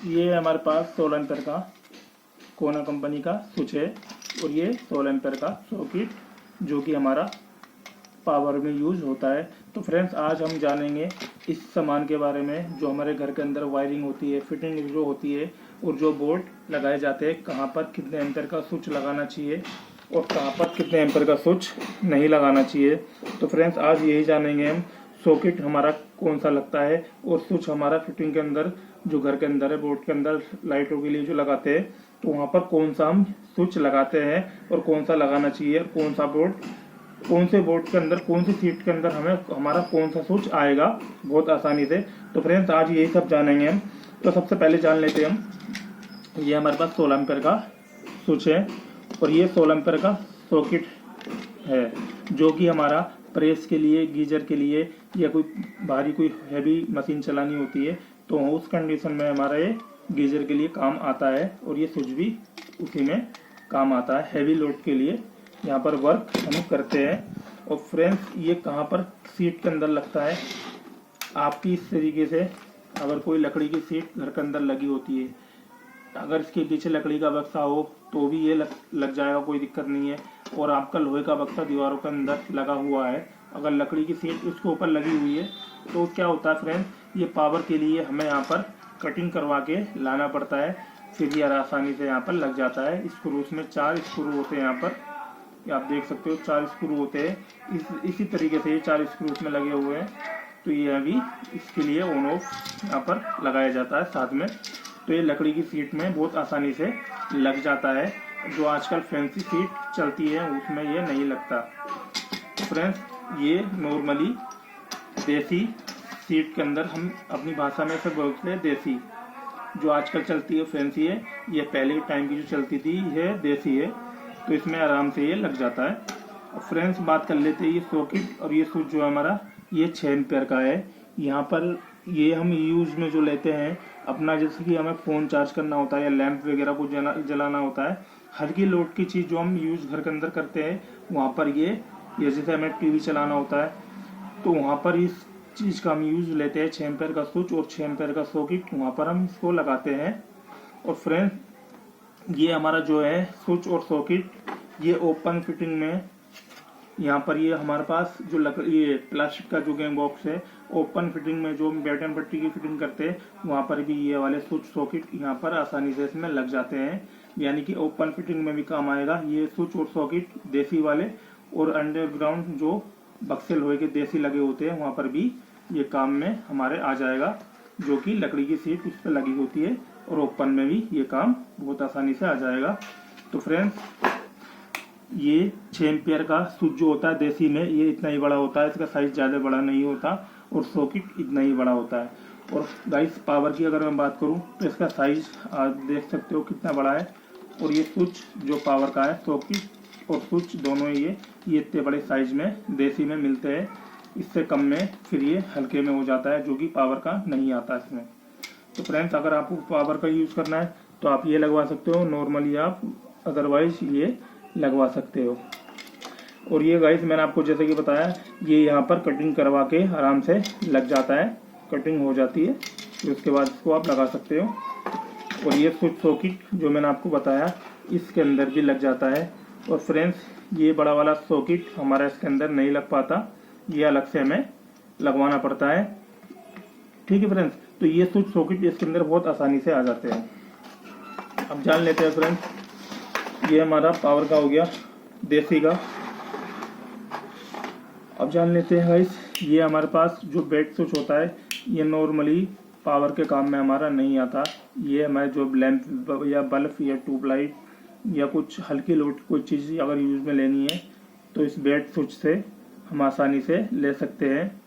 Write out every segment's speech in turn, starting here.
ये हमारे पास 16 एम्पेयर का कोना कंपनी का स्विच है और ये 16 एम्पेयर का सॉकेट जो कि हमारा पावर में यूज होता है। तो फ्रेंड्स आज हम जानेंगे इस सामान के बारे में जो हमारे घर के अंदर वायरिंग होती है, फिटिंग जो होती है और जो बोर्ड लगाए जाते हैं, कहाँ पर कितने एम्पेयर का स्विच लगाना चाहिए और कहाँ पर कितने एम्पेयर का स्विच नहीं लगाना चाहिए। तो फ्रेंड्स आज यही जानेंगे हम सॉकेट हमारा कौन सा लगता है और स्विच हमारा फिटिंग के अंदर जो घर के अंदर है, बोर्ड के अंदर लाइटों के लिए जो लगाते हैं, तो वहाँ पर कौन सा हम स्विच लगाते हैं और कौन सा लगाना चाहिए और कौन सा बोर्ड, कौन से बोर्ड के अंदर, कौन सी सीट के अंदर हमें हमारा कौन सा स्विच आएगा बहुत आसानी से। तो फ्रेंड्स आज यही सब जानेंगे हम। तो सबसे पहले जान लेते हैं हम, ये हमारे पास 16 एम्पेयर का स्विच है और ये 16 एम्पेयर का सॉकेट है जो कि हमारा प्रेस के लिए, गीजर के लिए या कोई भारी कोई हैवी मशीन चलानी होती है तो उस कंडीशन में हमारा ये गीजर के लिए काम आता है और ये स्विच भी उसी में काम आता है। हैवी लोड के लिए यहाँ पर वर्क हम करते हैं। और फ्रेंड्स ये कहाँ पर सीट के अंदर लगता है, आपकी इस तरीके से अगर कोई लकड़ी की सीट घर के अंदर लगी होती है, अगर इसके पीछे लकड़ी का बक्सा हो तो भी ये लग जाएगा, कोई दिक्कत नहीं है। और आपका लोहे का बक्सा दीवारों के अंदर लगा हुआ है, अगर लकड़ी की सीट इसके ऊपर लगी हुई है तो क्या होता है फ्रेंड्स, ये पावर के लिए हमें यहाँ पर कटिंग करवा के लाना पड़ता है, फिर ये आसानी से यहाँ पर लग जाता है। स्क्रूज में 4 स्क्रू होते हैं, यहाँ पर आप देख सकते हो 4 स्क्रू होते हैं। इसी तरीके से ये 4 स्क्रू इसमें लगे हुए हैं। तो ये अभी इसके लिए ऑन ऑफ यहाँ पर लगाया जाता है साथ में। तो ये लकड़ी की सीट में बहुत आसानी से लग जाता है, जो आजकल फैंसी सीट चलती है उसमें ये नहीं लगता। फ्रेंड्स ये नॉर्मली देसी सीट के अंदर हम अपनी भाषा में इसे बोलते हैं देसी, जो आजकल चलती है फैंसी है, ये पहले के टाइम की जो चलती थी ये देसी है। तो इसमें आराम से ये लग जाता है। फ्रेंड्स बात कर लेते हैं ये सॉकेट और ये स्विच जो है हमारा, ये 6 एम्पेयर का है। यहाँ पर ये हम यूज में जो लेते हैं अपना, जैसे कि हमें फ़ोन चार्ज करना होता है या लैंप वगैरह को जलाना होता है, हल्की लोड की चीज़ जो हम यूज घर के अंदर करते हैं वहाँ पर ये जैसे हमें टीवी चलाना होता है तो वहाँ पर इस चीज़ का हम यूज लेते हैं 6 एम्पेयर का स्विच और 6 एम्पेयर का सॉकेट, वहाँ पर हम इसको लगाते हैं। और फ्रेंड्स ये हमारा जो है स्विच और सॉकेट ये ओपन फिटिंग में, यहाँ पर ये हमारे पास जो ये प्लास्टिक का जो गेम बॉक्स है, ओपन फिटिंग में जो हम बैटन पट्टी की फिटिंग करते हैं वहाँ पर भी ये वाले स्विच सॉकेट यहाँ पर आसानी से इसमें लग जाते हैं, यानी कि ओपन फिटिंग में भी काम आएगा ये स्विच और सॉकेट देसी वाले। और अंडरग्राउंड जो बक्से लोहे के देसी लगे होते हैं वहाँ पर भी ये काम में हमारे आ जाएगा, जो कि लकड़ी की सीट उस पर लगी होती है और ओपन में भी ये काम बहुत आसानी से आ जाएगा। तो फ्रेंड्स ये 6 एम्पियर का स्विच जो होता है देसी में ये इतना ही बड़ा होता है, इसका साइज ज़्यादा बड़ा नहीं होता और सॉकेट इतना ही बड़ा होता है। और गाइस पावर की अगर मैं बात करूं तो इसका साइज आप देख सकते हो कितना बड़ा है। और ये स्विच जो पावर का है, सॉकेट और स्विच दोनों ये इतने बड़े साइज में देसी में मिलते हैं, इससे कम में फिर ये हल्के में हो जाता है जो कि पावर का नहीं आता इसमें। तो फ्रेंड्स अगर आपको पावर का यूज़ करना है तो आप ये लगवा सकते हो, नॉर्मली आप अदरवाइज ये लगवा सकते हो। और ये गाइस मैंने आपको जैसे कि बताया ये यहाँ पर कटिंग करवा के आराम से लग जाता है, कटिंग हो जाती है, फिर उसके बाद इसको आप लगा सकते हो। और ये स्विच सॉकेट जो मैंने आपको बताया इसके अंदर भी लग जाता है। और फ्रेंड्स ये बड़ा वाला सॉकेट हमारा इसके अंदर नहीं लग पाता, ये अलग से हमें लगवाना पड़ता है, ठीक है फ्रेंड्स। तो ये स्विच सॉकेट इसके अंदर बहुत आसानी से आ जाते हैं। अब जान लेते हैं फ्रेंड्स, ये हमारा पावर का हो गया देसी का। अब जान लेते हैं गाइस, ये हमारे पास जो बेड स्विच होता है ये नॉर्मली पावर के काम में हमारा नहीं आता। ये हमारे जो लैंप या बल्ब या ट्यूबलाइट या कुछ हल्की लोड कोई चीज़ अगर यूज में लेनी है तो इस बेड स्विच से हम आसानी से ले सकते हैं।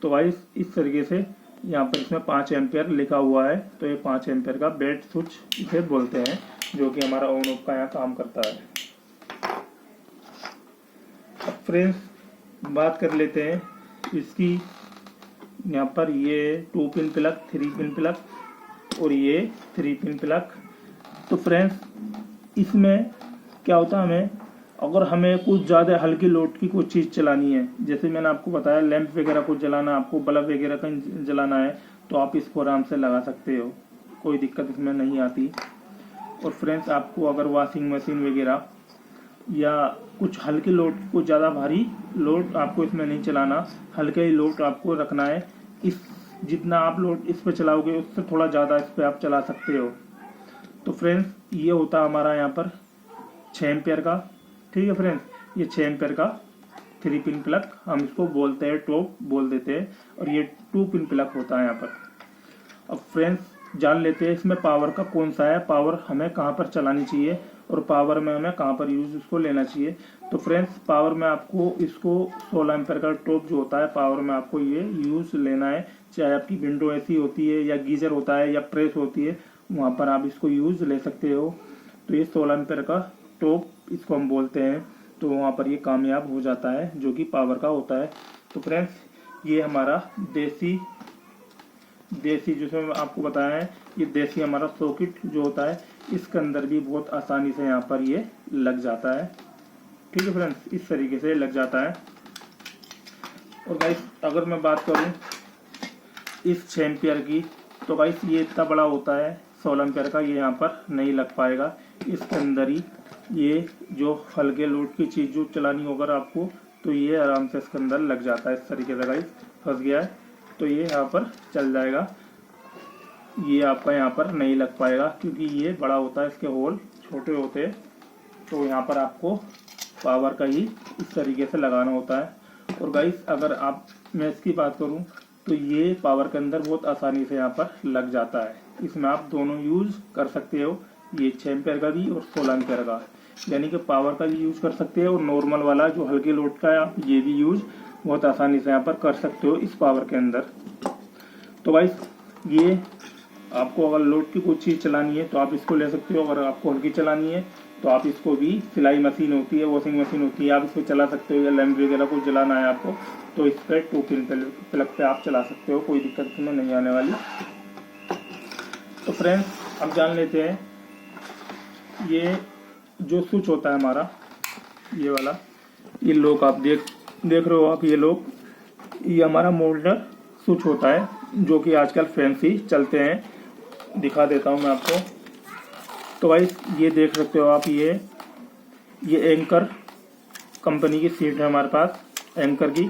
तो गाइस इस तरीके से यहाँ पर इसमें 5 एम्पेयर लिखा हुआ है, तो ये 5 एम्पेयर का बेड स्विच इसे बोलते हैं, जो कि हमारा ऑन ऑफ का यहाँ काम करता है। अब फ्रेंड्स बात कर लेते हैं इसकी, यहाँ पर ये 2 पिन प्लग, 3 पिन प्लग और ये 3 पिन प्लग। तो फ्रेंड्स इसमें क्या होता है, अगर हमें कुछ ज़्यादा हल्की लोड की कोई चीज़ चलानी है, जैसे मैंने आपको बताया लैंप वगैरह कुछ जलाना, आपको बल्ब वगैरह कहीं जलाना है, तो आप इसको आराम से लगा सकते हो, कोई दिक्कत इसमें नहीं आती। और फ्रेंड्स आपको अगर वॉशिंग मशीन वगैरह या कुछ हल्के लोड को ज़्यादा भारी लोड आपको इसमें नहीं चलाना, हल्के ही लोड आपको रखना है। इस जितना आप लोड इस पर चलाओगे उससे थोड़ा ज़्यादा इस पर आप चला सकते हो। तो फ्रेंड्स ये होता हमारा यहाँ पर 6 एम्पियर का। ठीक है फ्रेंड्स, ये 6 एम्पियर का 3 पिन प्लग हम इसको बोलते हैं, टॉप बोल देते हैं। और ये 2 पिन प्लग होता है यहाँ पर। अब फ्रेंड्स जान लेते हैं इसमें पावर का कौन सा है, पावर हमें कहाँ पर चलानी चाहिए और पावर में हमें कहाँ पर यूज इसको लेना चाहिए। तो फ्रेंड्स पावर में आपको इसको 16 एम्पियर का टॉप जो होता है पावर में आपको ये यूज लेना है। चाहे आपकी विंडो एसी होती है या गीजर होता है या प्रेस होती है, वहाँ पर आप इसको यूज ले सकते हो। तो ये 16 एम्पियर का टॉप इसको हम बोलते हैं। तो वहाँ पर ये कामयाब हो जाता है जो कि पावर का होता है। तो फ्रेंड्स ये हमारा देसी जिसमें आपको बताया है, ये देसी हमारा सॉकेट जो होता है इसके अंदर भी बहुत आसानी से यहाँ पर ये लग जाता है। ठीक है फ्रेंड्स, इस तरीके से लग जाता है। और गाइस अगर मैं बात करूँ इस 6 एम्पियर की, तो गाइस ये इतना बड़ा होता है 16 एम्पियर का, ये यहाँ पर नहीं लग पाएगा। इसके अंदर ही ये जो हल्के लोड की चीज़ जो चलानी होगा आपको, तो ये आराम से इसके अंदर लग जाता है। इस तरीके से गाइस फंस गया है तो ये यहाँ पर चल जाएगा। ये आपका यहाँ पर नहीं लग पाएगा क्योंकि ये बड़ा होता है, इसके होल छोटे होते हैं। तो यहाँ पर आपको पावर का ही इस तरीके से लगाना होता है। और गाइस अगर मैं इसकी बात करूँ तो ये पावर के अंदर बहुत आसानी से यहाँ पर लग जाता है। इसमें आप दोनों यूज कर सकते हो, ये 6 एम्पियर का भी और 16 एम्पियर का, यानी कि पावर का भी यूज कर सकते हो और नॉर्मल वाला जो हल्के लोड का है आप ये भी यूज बहुत आसानी से यहाँ पर कर सकते हो इस पावर के अंदर। तो गाइस ये आपको अगर लोड की कोई चीज़ चलानी है तो आप इसको ले सकते हो। अगर आपको हल्की चलानी है तो आप इसको भी, सिलाई मशीन होती है, वॉशिंग मशीन होती है, आप इसको चला सकते हो। या लैंप वगैरह को जलाना है आपको तो इस पर 2 पिन प्लग पे आप चला सकते हो, कोई दिक्कत इसमें नहीं आने वाली। तो फ्रेंड्स अब जान लेते हैं ये जो स्विच होता है हमारा, ये वाला, ये लॉक आप देख रहे हो आप, ये लॉक, ये हमारा मोल्डर स्विच होता है जो कि आजकल फैंसी चलते हैं। दिखा देता हूँ मैं आपको। तो भाई ये देख सकते हो आप, ये एंकर कंपनी की सीट है हमारे पास, एंकर की।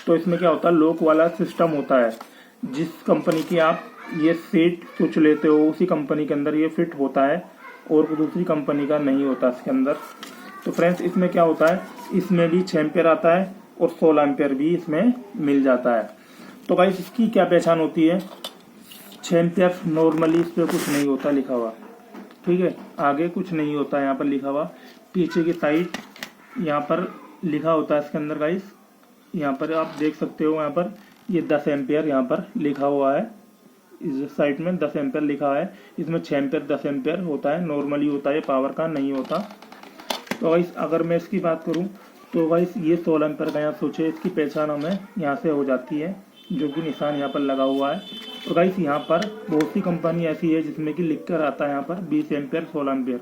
तो इसमें क्या होता है, लॉक वाला सिस्टम होता है। जिस कंपनी की आप ये सीट स्विच लेते हो उसी कंपनी के अंदर ये फिट होता है और दूसरी कंपनी का नहीं होता इसके अंदर। तो फ्रेंड्स इसमें क्या होता है, इसमें भी 6 एम्पियर आता है और 16 एम्पियर भी इसमें मिल जाता है। तो गाइस इसकी क्या पहचान होती है, 6 एम्पियर नॉर्मली इस पर कुछ नहीं होता लिखा हुआ, ठीक है, आगे कुछ नहीं होता यहाँ पर लिखा हुआ। पीछे की साइड यहाँ पर लिखा होता है इसके अंदर गाइस, यहाँ पर आप देख सकते हो, यहाँ पर ये 10 एम्पियर यहाँ पर लिखा हुआ है। इस साइड में 10 एम्पियर लिखा है, इसमें 6 एम्पियर 10 एम्पियर होता है, नॉर्मली होता है, पावर का नहीं होता। तो गाइस अगर मैं इसकी बात करूं तो गाइस ये 16 एम्पियर का यहाँ स्विच है, इसकी पहचान हमें यहाँ से हो जाती है, जो कि निशान यहाँ पर लगा हुआ है। और गाइस यहाँ पर बहुत सी कंपनी ऐसी है जिसमें कि लिख कर आता है यहाँ पर 20 एम्पियर 16 एम्पियर,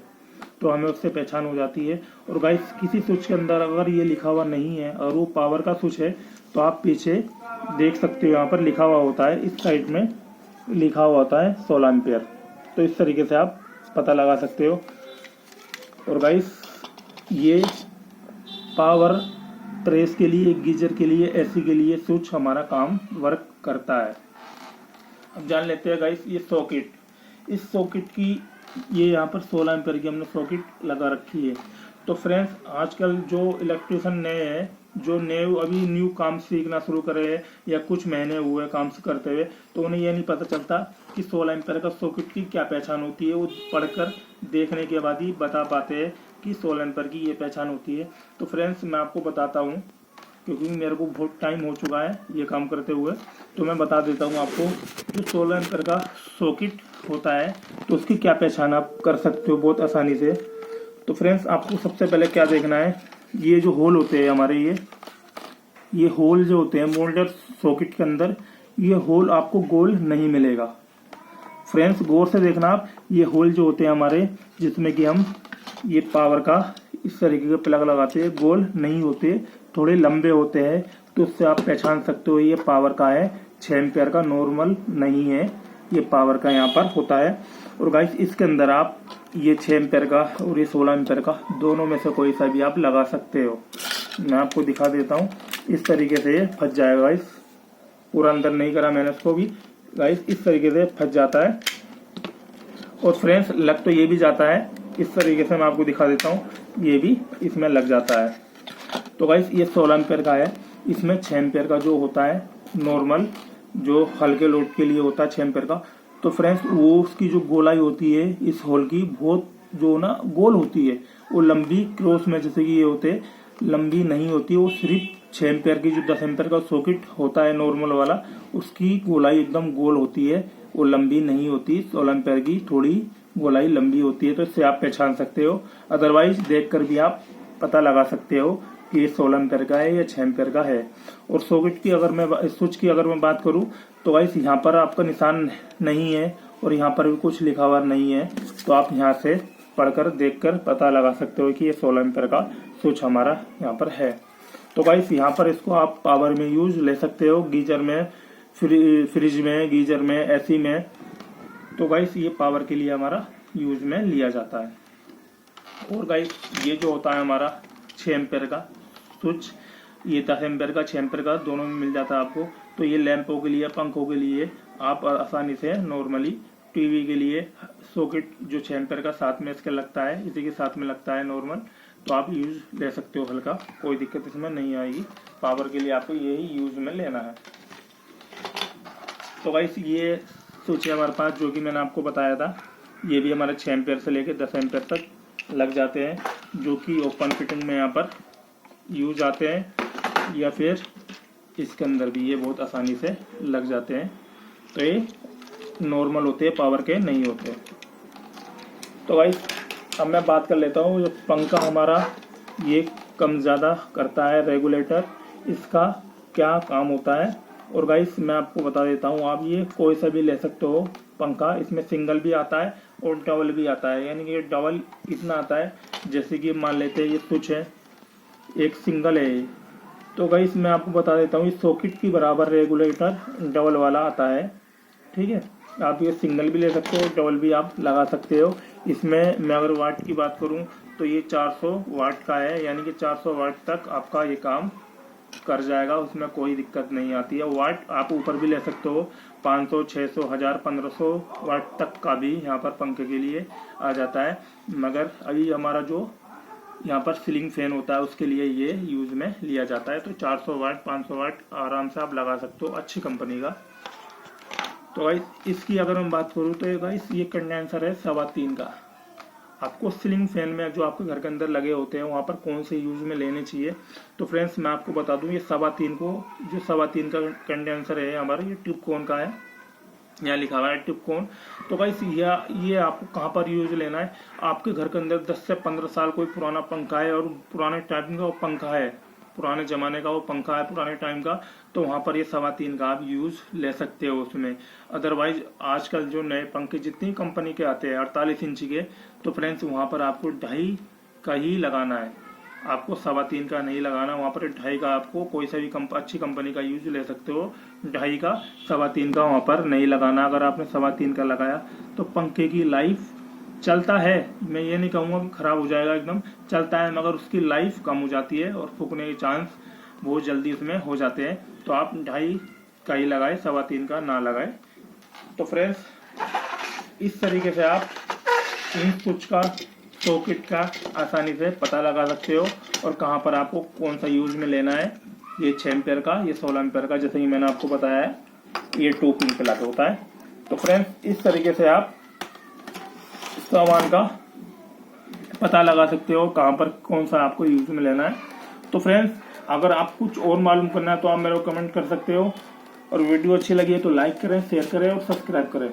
तो हमें उससे पहचान हो जाती है। और गाइस किसी स्विच के अंदर अगर ये लिखा हुआ नहीं है और वो पावर का स्विच है तो आप पीछे देख सकते हो, यहाँ पर लिखा हुआ होता है, इस साइड में लिखा हुआ होता है 16 एम्पियर। तो इस तरीके से आप पता लगा सकते हो। और गाइस ये पावर प्रेस के लिए, गीजर के लिए, एसी के लिए स्विच हमारा काम वर्क करता है। अब जान लेते हैं गाइस ये सॉकेट, इस सॉकेट की ये यहाँ पर 16 एम्पियर की हमने सॉकेट लगा रखी है। तो फ्रेंड्स आजकल जो इलेक्ट्रिशियन नए हैं, जो नए अभी न्यू काम सीखना शुरू करे हैं या कुछ महीने हुए काम करते हुए, तो उन्हें ये नहीं पता चलता कि 16 एम्पियर का सॉकेट की क्या पहचान होती है। वो पढ़कर देखने के बाद ही बता पाते हैं कि 16 एम्पियर की ये पहचान होती है। तो फ्रेंड्स मैं आपको बताता हूँ, क्योंकि मेरे को बहुत टाइम हो चुका है ये काम करते हुए, तो मैं बता देता हूँ आपको। जो 16 एम्पियर का सॉकेट होता है तो उसकी क्या पहचान आप कर सकते हो बहुत आसानी से। तो फ्रेंड्स आपको सबसे पहले क्या देखना है, ये जो होल होते हैं हमारे, ये होल जो होते हैं मोल्डर सॉकेट के अंदर, ये होल आपको गोल नहीं मिलेगा। फ्रेंड्स गौर से देखना आप, ये होल जो होते हैं हमारे, जिसमें कि हम ये पावर का इस तरीके के प्लग लगाते हैं, गोल नहीं होते, थोड़े लंबे होते हैं। तो उससे आप पहचान सकते हो ये पावर का है, 6 एम्पियर का नॉर्मल नहीं है। ये पावर का यहाँ पर होता है। और गाइस इसके अंदर आप ये 6 एम्पेयर का और ये 16 एम्पेयर का दोनों में से कोई सा भी आप लगा सकते हो। मैं आपको दिखा देता हूँ। इस तरीके से ये फंस जाएगा गाइस, पूरा अंदर नहीं करा मैंने इसको भी गाइस, इस तरीके से फंस जाता है। और फ्रेंड्स लग तो ये भी जाता है, इस तरीके से मैं आपको दिखा देता हूँ, ये भी इसमें लग जाता है। तो गाइस ये 16 एम्पेयर का है, इसमें 6 एम्पेयर का जो होता है नॉर्मल, जो हल्के लोड के लिए होता है 6 एम्पेयर का। तो फ्रेंड्स वो उसकी जो गोलाई होती है इस होल की बहुत जो ना गोल होती है, वो लंबी क्रॉस में जैसे कि ये होते लंबी नहीं होती, वो सिर्फ 6 एम्पेयर की जो 10 एम्पेयर का सॉकेट होता है नॉर्मल वाला, उसकी गोलाई एकदम गोल होती है, वो लंबी नहीं होती। 16 एम्पेयर की थोड़ी गोलाई लंबी होती है, तो इससे आप पहचान सकते हो। अदरवाइज देखकर भी आप पता लगा सकते हो कि ये 16 एम्पेयर का है या 6 एम्पेयर का है। और सॉकेट की अगर मैं स्विच की अगर मैं बात करूं तो गाइस यहाँ पर आपका निशान नहीं है और यहाँ पर भी कुछ लिखा हुआ नहीं है, तो आप यहाँ से पढ़कर देखकर पता लगा सकते हो कि ये 16 एम्पेयर का स्विच हमारा यहाँ पर है। तो गाइस यहाँ पर इसको आप पावर में यूज ले सकते हो, गीजर में, फ्रिज में, गीजर में, एसी में। तो गाइस ये पावर के लिए हमारा यूज में लिया जाता है। और गाइस ये जो होता है हमारा 6 एम्पेयर का स्विच, ये 10 एम्पेयर का 6 एम्पेयर का दोनों में मिल जाता है आपको। तो ये लैंपों के लिए, पंखों के लिए आप आसानी से नॉर्मली, टीवी के लिए सॉकेट जो 6 एम्पेयर का साथ में इसके लगता है, इसी के साथ में लगता है नॉर्मल, तो आप यूज ले सकते हो हल्का, कोई दिक्कत इसमें नहीं आएगी। पावर के लिए आपको यही यूज में लेना है। तो गाइस ये स्विच है हमारे पास, जो कि मैंने आपको बताया था, ये भी हमारे 6 एम्पेयर से लेकर 10 एम्पेयर तक लग जाते हैं, जो कि ओपन फिटिंग में यहाँ पर यूज आते हैं, या फिर इसके अंदर भी ये बहुत आसानी से लग जाते हैं। तो ये नॉर्मल होते हैं, पावर के नहीं होते। तो गाइस अब मैं बात कर लेता हूँ, जो पंखा हमारा ये कम ज़्यादा करता है रेगुलेटर, इसका क्या काम होता है। और गाइस मैं आपको बता देता हूँ, आप ये कोई सा भी ले सकते हो पंखा, इसमें सिंगल भी आता है और डबल भी आता है। यानी कि ये डबल कितना आता है, जैसे कि मान लेते हैं ये स्विच है, एक सिंगल है, तो गाइस मैं आपको बता देता हूँ, इस सॉकेट की बराबर रेगुलेटर डबल वाला आता है। ठीक है, आप ये सिंगल भी ले सकते हो, डबल भी आप लगा सकते हो। इसमें मैं अगर वाट की बात करूं तो ये 400 वाट का है, यानी कि 400 वाट तक आपका ये काम कर जाएगा, उसमें कोई दिक्कत नहीं आती है। वाट आप ऊपर भी ले सकते हो, 500, 600, 1000, 1500 वाट तक का भी यहाँ पर पंखे के लिए आ जाता है। मगर अभी हमारा जो यहाँ पर सीलिंग फैन होता है उसके लिए ये यूज में लिया जाता है। तो 400 वाट, 500 वाट आराम से आप लगा सकते हो, अच्छी कंपनी का। तो गाइस इसकी अगर मैं बात करूँ तो गाइस ये कंडेंसर है 3.25 का। आपको सीलिंग फैन में जो आपके घर के अंदर लगे होते हैं वहाँ पर कौन से यूज में लेने चाहिए, तो फ्रेंड्स मैं आपको बता दूं, ये 3.25 को, जो 3.25 का कंडेंसर है हमारा, ये ट्यूबकॉन का है, यहाँ लिखा हुआ है ट्यूबकॉन। तो गाइस ये आपको कहाँ पर यूज लेना है, आपके घर के अंदर 10 से 15 साल कोई पुराना पंखा है और पुराने टाइम का वो पंखा है, पुराने ज़माने का वो पंखा है, पुराने टाइम का, तो वहाँ पर ये 3.25 का आप यूज़ ले सकते हो उसमें। अदरवाइज आजकल जो नए पंखे जितनी कंपनी के आते हैं 48 इंची के, तो फ्रेंड्स वहाँ पर आपको 2.5 का ही लगाना है, आपको 3.25 का नहीं लगाना। वहाँ पर 2.5 का आपको कोई सा भी अच्छी कंपनी का यूज ले सकते हो, 2.5 का, 3.25 का वहाँ पर नहीं लगाना। अगर आपने 3.25 का लगाया तो पंखे की लाइफ चलता है, मैं ये नहीं कहूँगा कि खराब हो जाएगा, एकदम चलता है, मगर उसकी लाइफ कम हो जाती है और फूकने के चांस बहुत जल्दी उसमें हो जाते हैं। तो आप 2.5 का ही लगाए, 3.25 का ना लगाए। तो फ्रेंड्स इस तरीके से आप इन स्विच का, सॉकेट का आसानी से पता लगा सकते हो और कहाँ पर आपको कौन सा यूज में लेना है। ये 6 एम्पेयर का, ये 16 एम्पेयर का, जैसे कि मैंने आपको बताया है, ये 2 पिन प्लग होता है। तो फ्रेंड्स इस तरीके से आप सामान का पता लगा सकते हो कहाँ पर कौन सा आपको यूज में लेना है। तो फ्रेंड्स अगर आप कुछ और मालूम करना है तो आप मेरे को कमेंट कर सकते हो, और वीडियो अच्छी लगी है तो लाइक करें, शेयर करें और सब्सक्राइब करें।